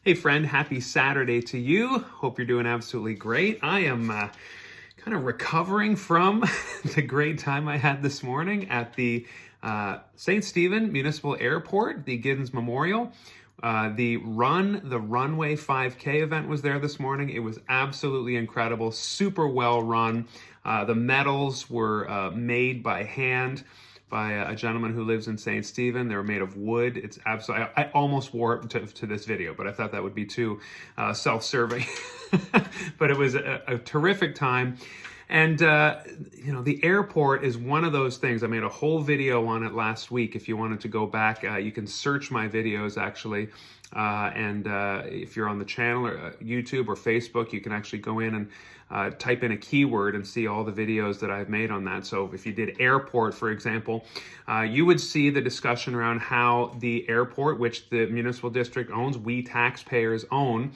Hey friend, happy Saturday to you. Hope you're doing absolutely great. I am kind of recovering from the great time I had this morning at the St. Stephen Municipal Airport, the Giddens Memorial. The runway 5K event was there this morning. It was absolutely incredible, super well run. The medals were made by hand by a gentleman who lives in St. Stephen. They were made of wood. It's absolutely, I almost wore it to this video, but I thought that would be too self-serving. But it was a terrific time. And, the airport is one of those things. I made a whole video on it last week. If you wanted to go back, you can search my videos actually. And if you're on the channel or YouTube or Facebook, you can actually go in and type in a keyword and see all the videos that I've made on that. So if you did airport, for example, you would see the discussion around how the airport, which the municipal district owns, we taxpayers own,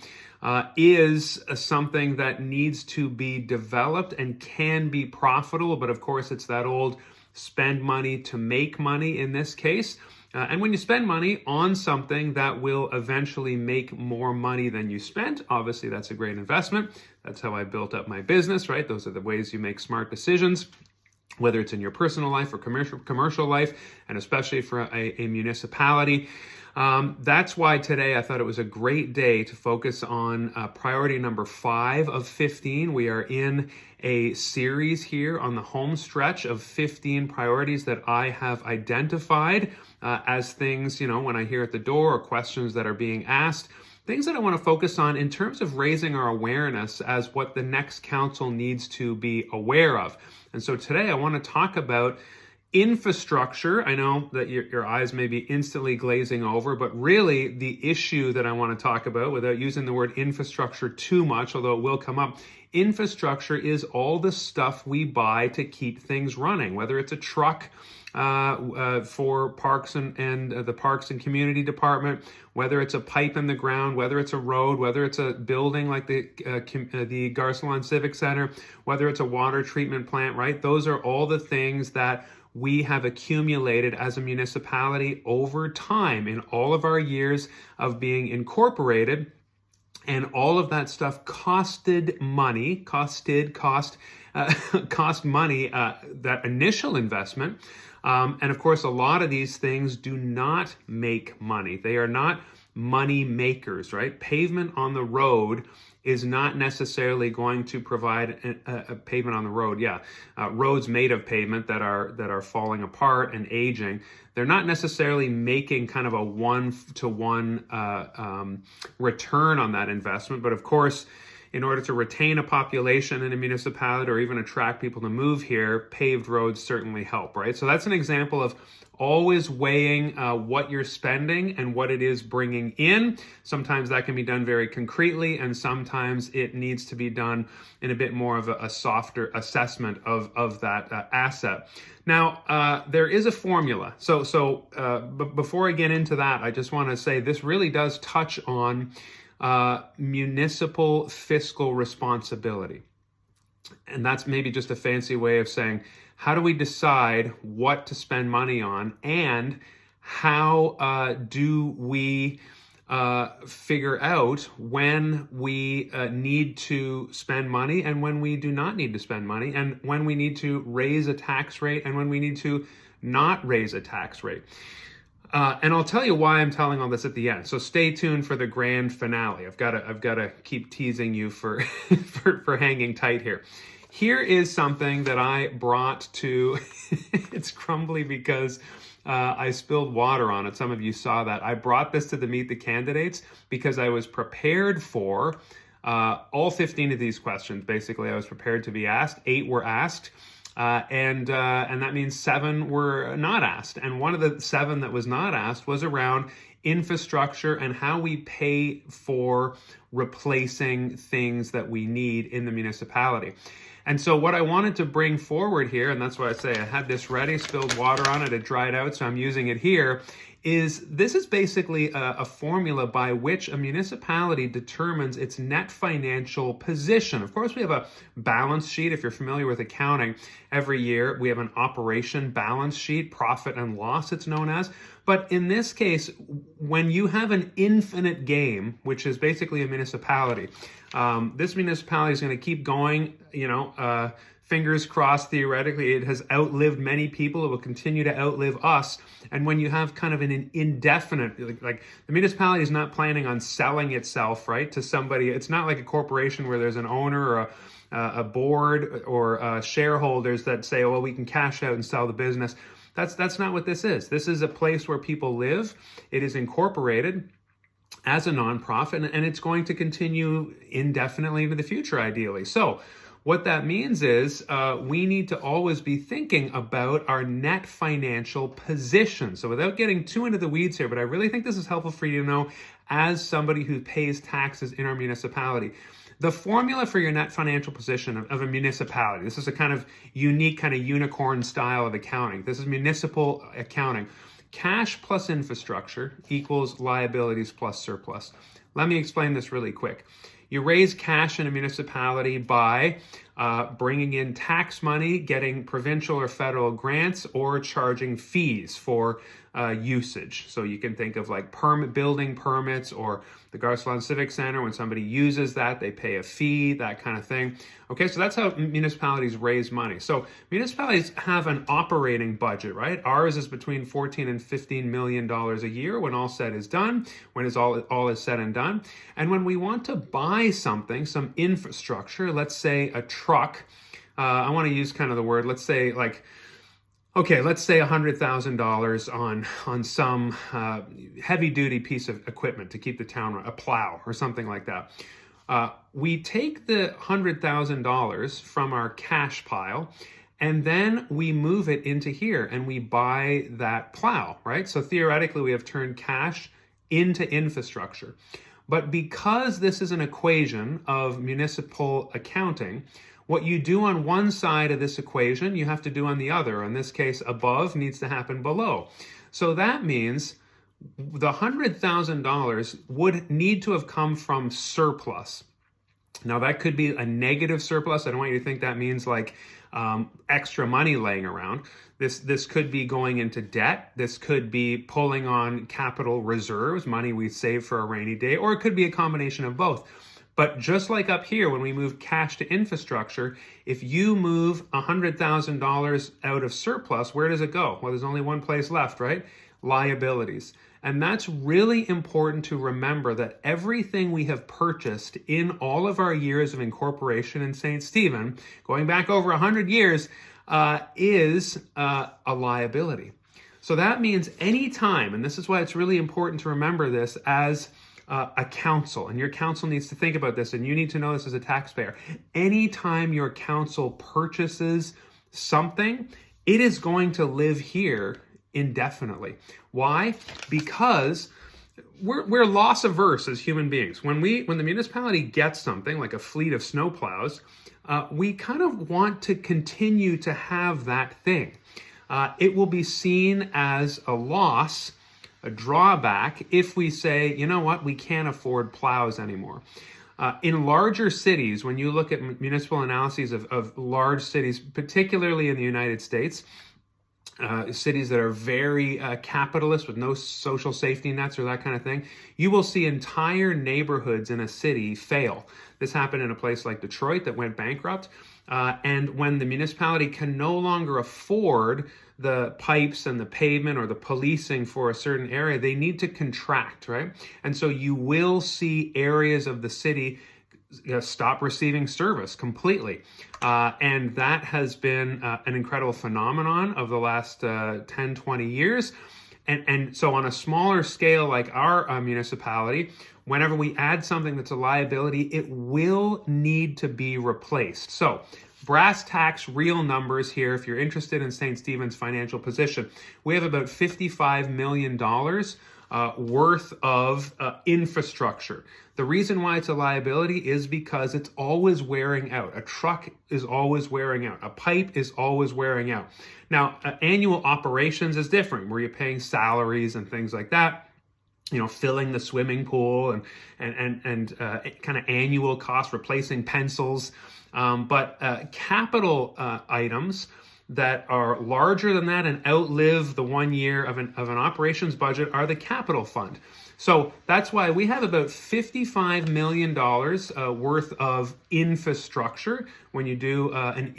is something that needs to be developed and can be profitable. But of course, it's that old spend money to make money in this case. And when you spend money on something that will eventually make more money than you spent, obviously that's a great investment. That's how I built up my business, right? Those are the ways you make smart decisions, whether it's in your personal life or commercial life, and especially for a municipality. That's why today I thought it was a great day to focus on priority number 5 of 15. We are in a series here on the home stretch of 15 priorities that I have identified as things, when I hear at the door or questions that are being asked, things that I want to focus on in terms of raising our awareness as what the next council needs to be aware of. And so today I want to talk about infrastructure. I know that your eyes may be instantly glazing over, but really the issue that I want to talk about, without using the word infrastructure too much, although it will come up, infrastructure is all the stuff we buy to keep things running, whether it's a truck for parks and the Parks and Community Department, whether it's a pipe in the ground, whether it's a road, whether it's a building like the Garcelon Civic Center, whether it's a water treatment plant, right? Those are all the things that we have accumulated as a municipality over time in all of our years of being incorporated. And all of that stuff cost money, that initial investment. And of course, a lot of these things do not make money. They are not money makers, right? Pavement on the road is not necessarily going to provide a pavement on the road. Roads made of pavement that are falling apart and aging. They're not necessarily making kind of a one-to-one return on that investment. But of course, in order to retain a population in a municipality or even attract people to move here, paved roads certainly help, right? So that's an example of always weighing what you're spending and what it is bringing in. Sometimes that can be done very concretely, and sometimes it needs to be done in a bit more of a softer assessment of that asset. Now, there is a formula. But before I get into that, I just want to say this really does touch on municipal fiscal responsibility. And that's maybe just a fancy way of saying, how do we decide what to spend money on, and how do we figure out when we need to spend money and when we do not need to spend money, and when we need to raise a tax rate and when we need to not raise a tax rate. And I'll tell you why I'm telling all this at the end. So stay tuned for the grand finale. I've got to keep teasing you for for hanging tight here. Here is something that I brought to, it's crumbly because I spilled water on it. Some of you saw that. I brought this to the Meet the Candidates because I was prepared for all 15 of these questions. Basically, I was prepared to be asked. 8 were asked. And that means 7 were not asked. And one of the 7 that was not asked was around infrastructure and how we pay for replacing things that we need in the municipality. And so what I wanted to bring forward here, and that's why I say I had this ready, spilled water on it, it dried out, so I'm using it here, this is basically a formula by which a municipality determines its net financial position. Of course, we have a balance sheet. If you're familiar with accounting, every year we have an operation balance sheet, profit and loss it's known as. But in this case, when you have an infinite game, which is basically a municipality, this municipality is going to keep going, fingers crossed, theoretically, it has outlived many people. It will continue to outlive us. And when you have kind of an indefinite, like the municipality is not planning on selling itself, right, to somebody. It's not like a corporation where there's an owner or a board or shareholders that say, oh, well, we can cash out and sell the business. That's not what this is. This is a place where people live. It is incorporated as a nonprofit, and it's going to continue indefinitely into the future, ideally. So what that means is we need to always be thinking about our net financial position. So without getting too into the weeds here, but I really think this is helpful for you to know as somebody who pays taxes in our municipality. The formula for your net financial position of a municipality, this is a kind of unique, kind of unicorn style of accounting. This is municipal accounting. Cash plus infrastructure equals liabilities plus surplus. Let me explain this really quick. You raise cash in a municipality by bringing in tax money, getting provincial or federal grants, or charging fees for usage. So you can think of like building permits, or the Garceland Civic Center. When somebody uses that, they pay a fee, that kind of thing. Okay, so that's how municipalities raise money. So municipalities have an operating budget, right? Ours is between $14 and $15 million a year when all said is done, when all is said and done. And when we want to buy something, some infrastructure, let's say a truck, I want to use kind of the word, let's say $100,000 on some heavy-duty piece of equipment to keep the town running, a plow or something like that. We take the $100,000 from our cash pile, and then we move it into here and we buy that plow, right? So theoretically, we have turned cash into infrastructure. But because this is an equation of municipal accounting, what you do on one side of this equation, you have to do on the other. In this case, above needs to happen below. So that means the $100,000 would need to have come from surplus. Now, that could be a negative surplus. I don't want you to think that means like extra money laying around. This could be going into debt. This could be pulling on capital reserves, money we save for a rainy day, or it could be a combination of both. But just like up here, when we move cash to infrastructure, if you move $100,000 out of surplus, where does it go? Well, there's only one place left, right? Liabilities. And that's really important to remember, that everything we have purchased in all of our years of incorporation in St. Stephen, going back over 100 years, is a liability. So that means any time, and this is why it's really important to remember this as a council, and your council needs to think about this, and you need to know this as a taxpayer. Anytime your council purchases something, it is going to live here indefinitely. Why? Because we're loss averse as human beings. When the municipality gets something like a fleet of snowplows, we kind of want to continue to have that thing. It will be seen as a loss, a drawback, if we say, you know what, we can't afford plows anymore. In larger cities, when you look at municipal analyses of large cities, particularly in the United States, cities that are very capitalist with no social safety nets or that kind of thing, you will see entire neighborhoods in a city fail. This happened in a place like Detroit that went bankrupt. And when the municipality can no longer afford the pipes and the pavement or the policing for a certain area, they need to contract, right? And so you will see areas of the city stop receiving service completely. And that has been an incredible phenomenon of the last 10, 20 years. And so on a smaller scale like our municipality, whenever we add something that's a liability, it will need to be replaced. So brass tacks, real numbers here. If you're interested in St. Stephen's financial position, we have about $55 million worth of infrastructure. The reason why it's a liability is because it's always wearing out. A truck is always wearing out. A pipe is always wearing out. Now, annual operations is different, where you're paying salaries and things like that. You know, filling the swimming pool and kind of annual costs, replacing pencils. But capital items that are larger than that and outlive the 1 year of an operations budget are the capital fund. So that's why we have about $55 million worth of infrastructure when you do an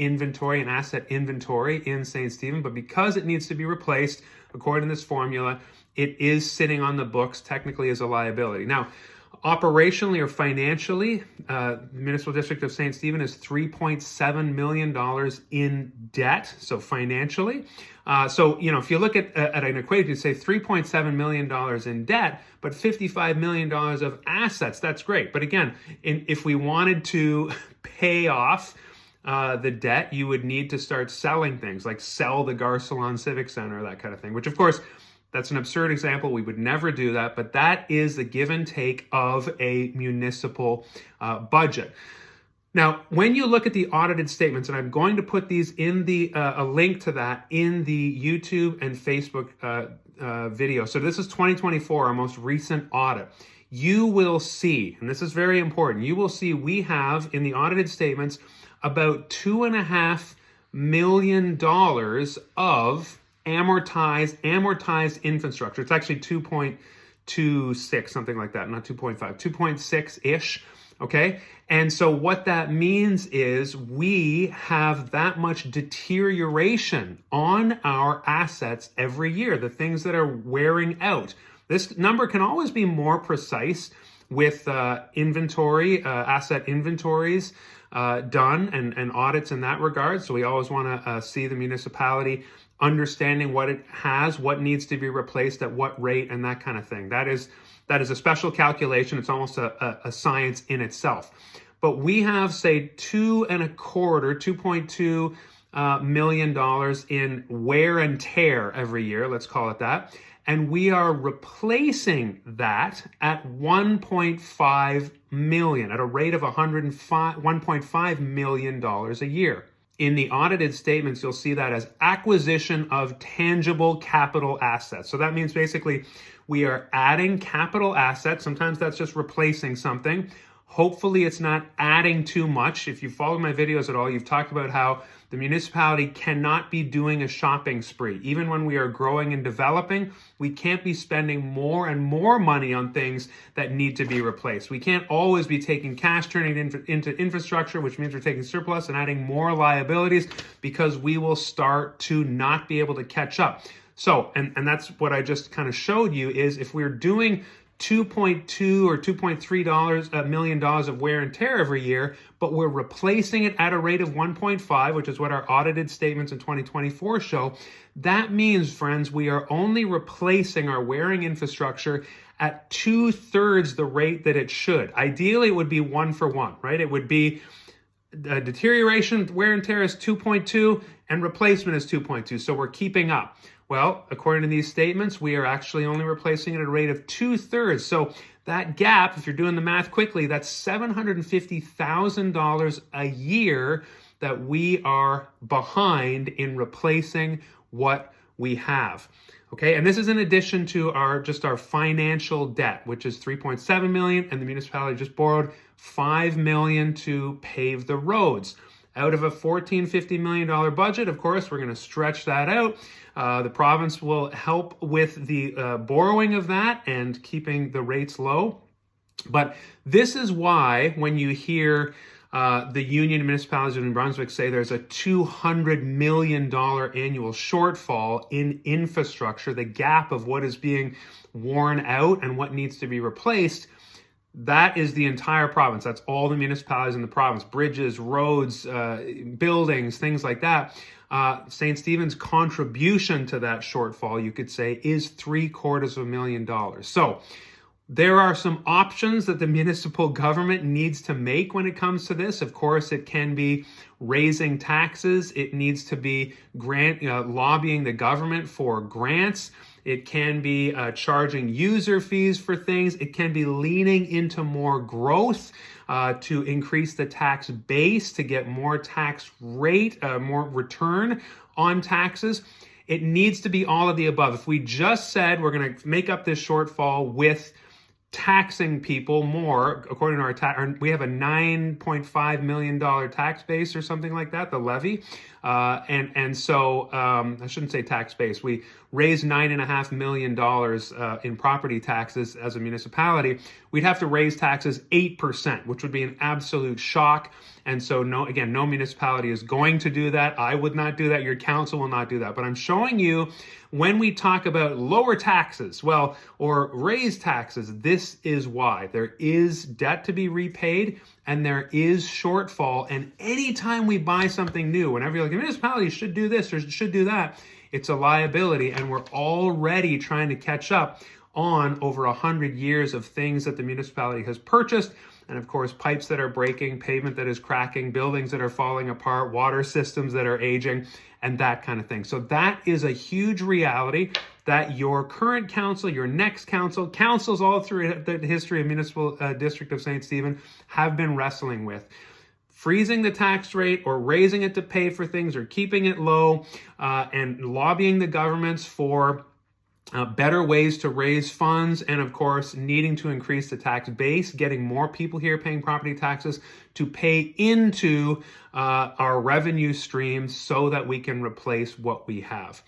asset inventory in St. Stephen. But because it needs to be replaced, according to this formula, it is sitting on the books technically as a liability. Now, operationally or financially, the Municipal District of St. Stephen is $3.7 million in debt, so financially. So, you know, if you look at an equation, you say $3.7 million in debt, but $55 million of assets, that's great. But again, if we wanted to pay off the debt, you would need to start selling things, like sell the Garcelon Civic Center, that kind of thing, which of course, that's an absurd example. We would never do that, but that is the give and take of a municipal budget. Now, when you look at the audited statements, and I'm going to put these in a link to that in the YouTube and Facebook video. So this is 2024, our most recent audit. You will see, and this is very important, you will see we have in the audited statements about $2.5 million of amortized infrastructure. It's actually 2.26, something like that, not 2.5, 2.6-ish, okay? And so what that means is we have that much deterioration on our assets every year, the things that are wearing out. This number can always be more precise with inventory, asset inventories done and audits in that regard. So we always want to see the municipality understanding what it has, what needs to be replaced at what rate, and that kind of thing. That is a special calculation. It's almost a science in itself. But we have, say, $2.2 million in wear and tear every year, let's call it that. And we are replacing that at $1.5 million, at a rate of $1.5 million a year. In the audited statements, you'll see that as acquisition of tangible capital assets. So that means basically we are adding capital assets. Sometimes that's just replacing something. Hopefully it's not adding too much. If you follow my videos at all, you've talked about how the municipality cannot be doing a shopping spree. Even when we are growing and developing, we can't be spending more and more money on things that need to be replaced. We can't always be taking cash, turning it into infrastructure, which means we're taking surplus and adding more liabilities, because we will start to not be able to catch up. So, and that's what I just kind of showed you, is if we're doing $2.2 or $2.3 million of wear and tear every year, but we're replacing it at a rate of 1.5, which is what our audited statements in 2024 show. That means, friends, we are only replacing our wearing infrastructure at 2/3 the rate that it should. Ideally, it would be 1 for 1, right? It would be deterioration, wear and tear is 2.2, and replacement is 2.2. So we're keeping up. Well, according to these statements, we are actually only replacing it at a rate of 2/3. So that gap, if you're doing the math quickly, that's $750,000 a year that we are behind in replacing what we have. Okay, and this is in addition to our financial debt, which is $3.7 million, and the municipality just borrowed $5 million to pave the roads. Out of a $14-15 million budget, of course, we're going to stretch that out. The province will help with the borrowing of that and keeping the rates low. But this is why when you hear the Union of Municipalities of New Brunswick say there's a $200 million annual shortfall in infrastructure, the gap of what is being worn out and what needs to be replaced, that is the entire province. That's all the municipalities in the province, bridges, roads, buildings, things like that. St. Stephen's contribution to that shortfall, you could say, is $750,000. So there are some options that the municipal government needs to make when it comes to this. Of course, it can be raising taxes. It needs to be lobbying the government for grants. It can be charging user fees for things. It can be leaning into more growth to increase the tax base, to get more tax rate, more return on taxes. It needs to be all of the above. If we just said we're going to make up this shortfall with taxing people more, according to our tax, we have a $9.5 million tax base or something like that, the levy. So I shouldn't say tax base. We raised $9.5 million in property taxes as a municipality. We'd have to raise taxes 8%, which would be an absolute shock. And so no municipality is going to do that. I would not do that. Your council will not do that. But I'm showing you, when we talk about lower taxes, or raise taxes, this is why. There is debt to be repaid and there is shortfall. And anytime we buy something new, whenever you're like, a municipality should do this or should do that, it's a liability. And we're already trying to catch up on over 100 years of things that the municipality has purchased. And of course, pipes that are breaking, pavement that is cracking, buildings that are falling apart, water systems that are aging, and that kind of thing. So that is a huge reality that your current council, your next council, councils all through the history of Municipal District of St. Stephen have been wrestling with. Freezing the tax rate or raising it to pay for things or keeping it low, and lobbying the governments for better ways to raise funds, and of course needing to increase the tax base, getting more people here paying property taxes to pay into our revenue streams so that we can replace what we have.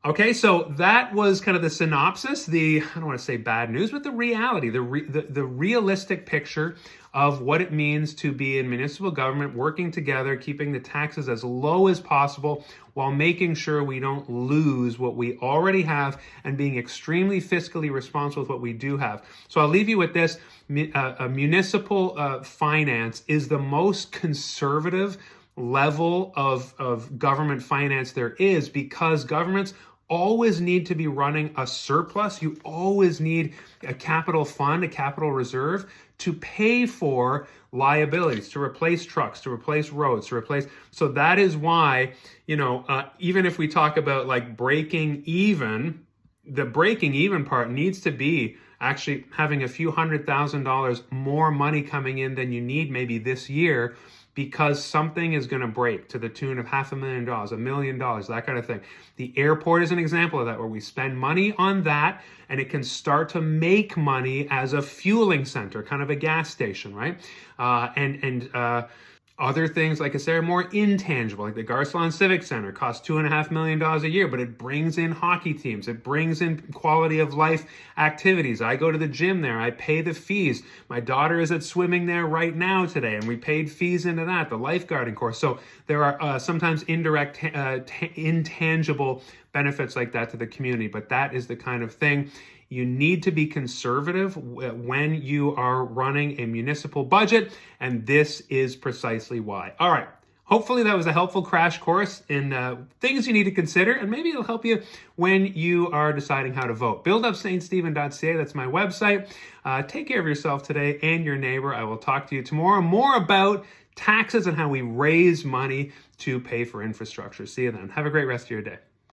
Okay, so that was kind of the synopsis, I don't want to say bad news, but the reality, the realistic picture of what it means to be in municipal government, working together, keeping the taxes as low as possible while making sure we don't lose what we already have and being extremely fiscally responsible with what we do have. So I'll leave you with this. Municipal finance is the most conservative level of government finance there is, because governments always need to be running a surplus. You always need a capital fund, a capital reserve to pay for liabilities, to replace trucks, to replace roads, so that is why, even if we talk about like breaking even, the breaking even part needs to be actually having a few $100,000 more money coming in than you need maybe this year, because something is going to break to the tune of $500,000, $1 million, that kind of thing. The airport is an example of that, where we spend money on that and it can start to make money as a fueling center, kind of a gas station, right? Other things, like I said, are more intangible, like the Garcelon Civic Center costs $2.5 million a year, but it brings in hockey teams. It brings in quality of life activities. I go to the gym there. I pay the fees. My daughter is at swimming there right now today, and we paid fees into that, the lifeguarding course. So there are sometimes indirect, intangible benefits like that to the community, but that is the kind of thing. You need to be conservative when you are running a municipal budget, and this is precisely why. All right. Hopefully that was a helpful crash course in things you need to consider, and maybe it'll help you when you are deciding how to vote. BuildUpSt.Stephen.ca, that's my website. Take care of yourself today and your neighbor. I will talk to you tomorrow more about taxes and how we raise money to pay for infrastructure. See you then. Have a great rest of your day.